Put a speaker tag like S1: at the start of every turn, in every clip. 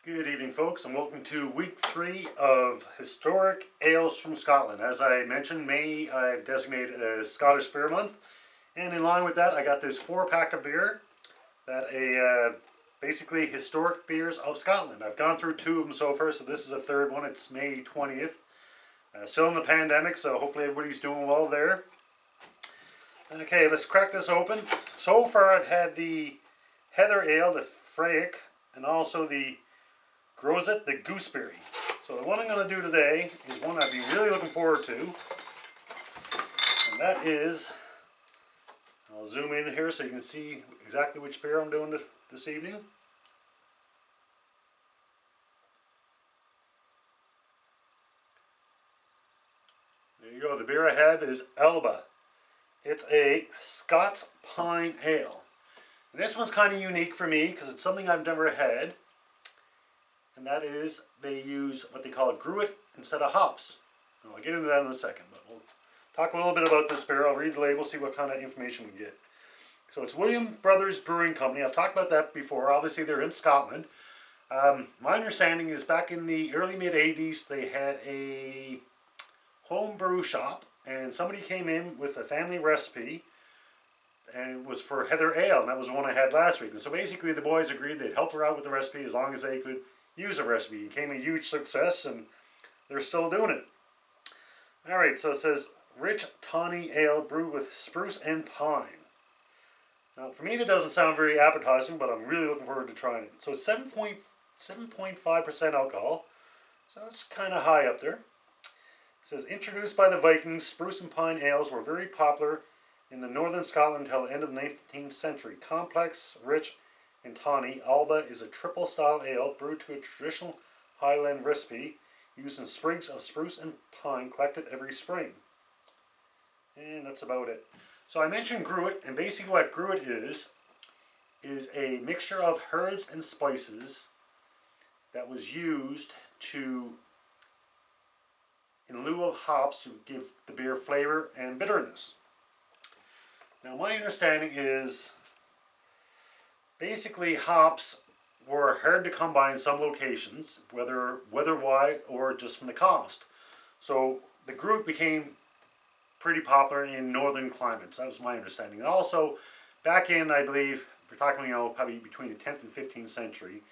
S1: Good evening, folks, and welcome to week 3 of Historic Ales from Scotland. As I mentioned, May I've designated as Scottish Beer Month, and in line with that, I got this 4-pack of beer that basically historic beers of Scotland. I've gone through 2 of them so far, so this is a third one. It's May 20th. Still in the pandemic, so hopefully everybody's doing well there. Okay, let's crack this open. So far, I've had the Heather Ale, the Freyek, and also the gruit, the gooseberry. So the one I'm going to do today is one I've been really looking forward to, and that is, I'll zoom in here so you can see exactly which beer I'm doing this evening. There you go, the beer I have is Alba. It's a Scots Pine Ale. And this one's kind of unique for me because it's something I've never had. And that is, they use what they call a gruit instead of hops. And I'll get into that in a second, but we'll talk a little bit about this beer. I'll read the label, see what kind of information we get. So it's William Brothers Brewing Company. I've talked about that before. Obviously, they're in Scotland. My understanding is back in the early mid-80s, they had a home brew shop, and somebody came in with a family recipe, and it was for Heather Ale, and that was the one I had last week. And so basically, the boys agreed they'd help her out with the recipe as long as they could use a recipe. It became a huge success, and they're still doing it. Alright, so it says, rich, tawny ale brewed with spruce and pine. Now, for me, that doesn't sound very appetizing, but I'm really looking forward to trying it. So it's 7.5% alcohol, so that's kind of high up there. It says, introduced by the Vikings, spruce and pine ales were very popular in the northern Scotland until the end of the 19th century. Complex, rich, and tawny, Alba is a triple style ale brewed to a traditional Highland recipe using sprigs of spruce and pine collected every spring. And that's about it. So I mentioned gruit, and basically what gruit is a mixture of herbs and spices that was used to, in lieu of hops, to give the beer flavor and bitterness. Now my understanding is basically hops were hard to come by in some locations, whether weather-wise or just from the cost. So the gruit became pretty popular in northern climates. That was my understanding. And also, back in, I believe, we're talking, probably between the 10th and 15th century,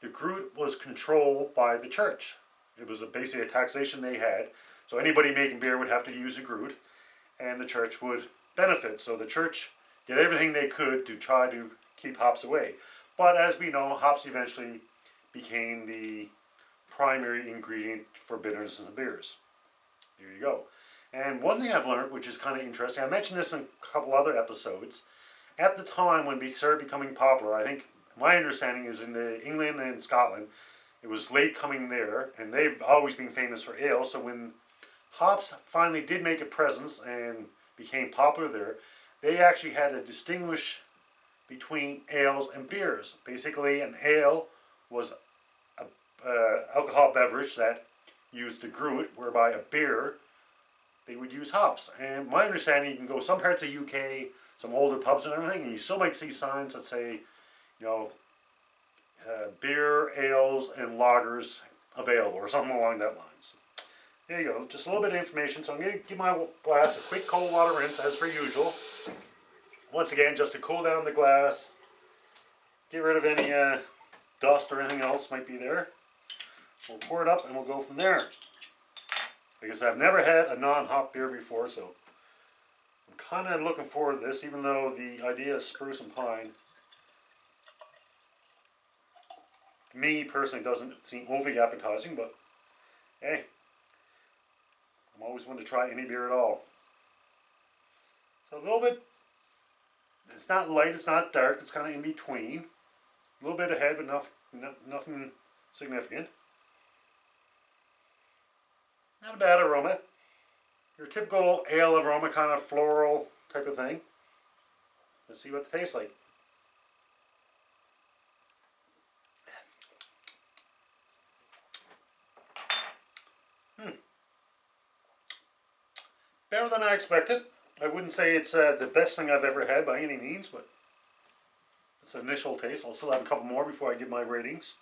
S1: the gruit was controlled by the church. It was basically a taxation they had. So anybody making beer would have to use a gruit, and the church would benefit. So the church did everything they could to try to keep hops away. But as we know, hops eventually became the primary ingredient for bitterness in the beers. There you go. And one thing I've learned, which is kind of interesting, I mentioned this in a couple other episodes, at the time when it started becoming popular, I think my understanding is in England and Scotland, it was late coming there, and they've always been famous for ale, so when hops finally did make a presence and became popular there, they actually had to distinguish between ales and beers. Basically, an ale was an alcohol beverage that used the gruit, whereby a beer, they would use hops. And my understanding, you can go some parts of UK, some older pubs and everything, and you still might see signs that say, beer, ales, and lagers available, or something along that lines. There you go, just a little bit of information. So I'm going to give my glass a quick cold water rinse, as per usual. Once again, just to cool down the glass, get rid of any dust or anything else might be there. We'll pour it up and we'll go from there. Because I've never had a non-hop beer before, so I'm kind of looking forward to this, even though the idea of spruce and pine, me personally, doesn't seem overly appetizing, but hey, I'm always willing to try any beer at all. So a little bit, it's not light, it's not dark, it's kind of in between. A little bit ahead, but nothing significant. Not a bad aroma. Your typical ale aroma, kind of floral type of thing. Let's see what it tastes like. Better than I expected. I wouldn't say it's the best thing I've ever had by any means, but it's an initial taste. I'll still have a couple more before I give my ratings.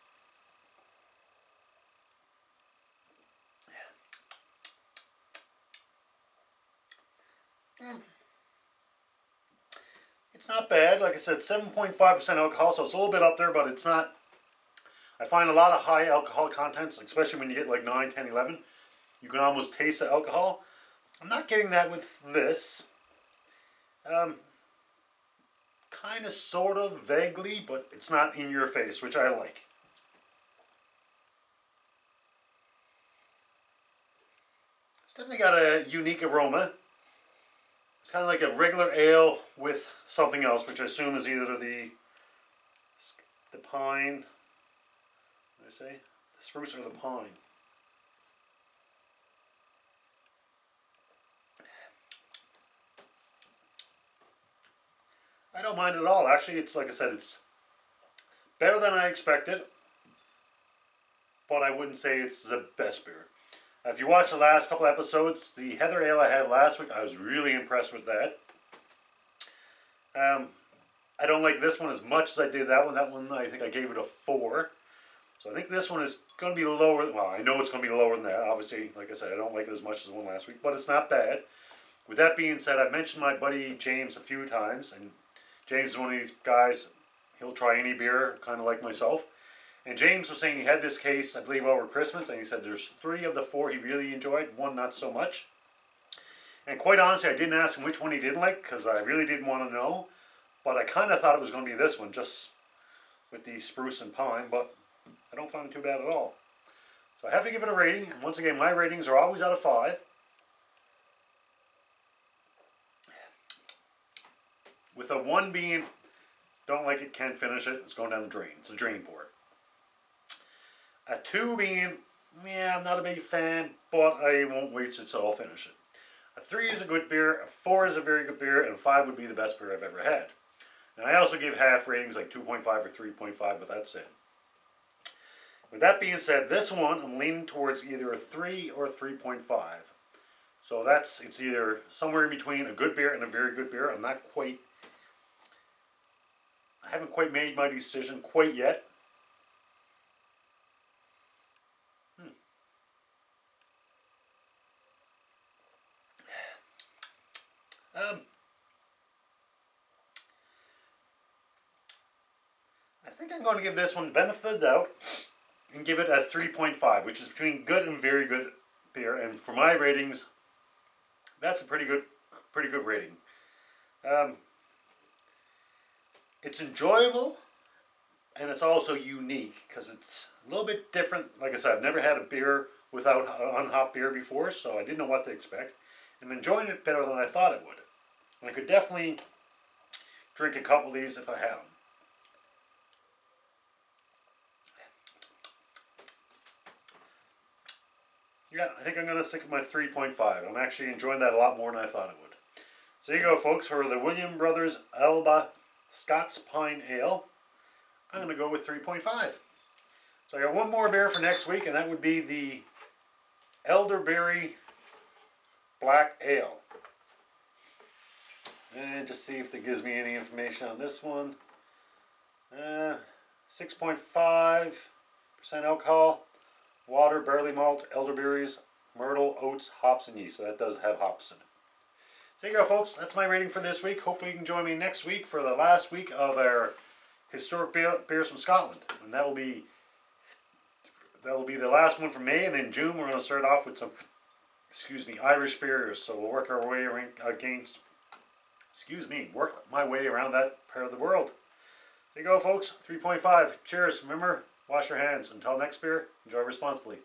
S1: It's not bad. Like I said, 7.5% alcohol, so it's a little bit up there, but it's not. I find a lot of high alcohol contents, especially when you hit like 9, 10, 11. You can almost taste the alcohol. I'm not getting that with this. Kind of, sort of, vaguely, but it's not in your face, which I like. It's definitely got a unique aroma. It's kind of like a regular ale with something else, which I assume is either the pine, what did I say? The spruce or the pine. I don't mind it at all. Actually, it's like I said, it's better than I expected, but I wouldn't say it's the best beer. If you watch the last couple episodes, the Heather Ale I had last week, I was really impressed with that. I don't like this one as much as I did that one. That one, I think I gave it a 4. So I think this one is going to be lower. Well, I know it's going to be lower than that. Obviously, like I said, I don't like it as much as the one last week, but it's not bad. With that being said, I've mentioned my buddy James a few times, and James is one of these guys, he'll try any beer, kind of like myself. And James was saying he had this case, I believe, over Christmas, and he said there's 3 of the 4 he really enjoyed, 1 not so much. And quite honestly, I didn't ask him which one he didn't like, because I really didn't want to know. But I kind of thought it was going to be this one, just with the spruce and pine, but I don't find it too bad at all. So I have to give it a rating, and once again, my ratings are always out of 5. With a 1 being, don't like it, can't finish it, it's going down the drain. It's a drain pour. A 2 being, yeah, I'm not a big fan, but I won't waste it, so I'll finish it. A 3 is a good beer, a 4 is a very good beer, and a 5 would be the best beer I've ever had. And I also give half ratings like 2.5 or 3.5, but that's it. With that being said, this one I'm leaning towards either a 3 or a 3.5. So it's either somewhere in between a good beer and a very good beer. I haven't quite made my decision quite yet. I think I'm going to give this one the benefit of the doubt and give it a 3.5, which is between good and very good beer. And for my ratings, that's a pretty good rating. It's enjoyable, and it's also unique because it's a little bit different. Like I said, I've never had a beer without unhopped beer before, so I didn't know what to expect. I'm enjoying it better than I thought it would. And I could definitely drink a couple of these if I had them. Yeah, I think I'm going to stick with my 3.5. I'm actually enjoying that a lot more than I thought it would. So there you go, folks, for the William Brothers Alba Scots Pine Ale. I'm going to go with 3.5. So I got one more beer for next week, and that would be the Elderberry Black Ale. And just see if it gives me any information on this one. 6.5% alcohol. Water, barley malt, elderberries, myrtle, oats, hops, and yeast. So that does have hops in it. So there you go, folks. That's my rating for this week. Hopefully you can join me next week for the last week of our historic beers from Scotland. And that will be the last one for May. And then June we're going to start off with some, Irish beers. So we'll work our way work my way around that part of the world. There you go, folks. 3.5. Cheers. Remember, wash your hands. Until next beer, enjoy responsibly.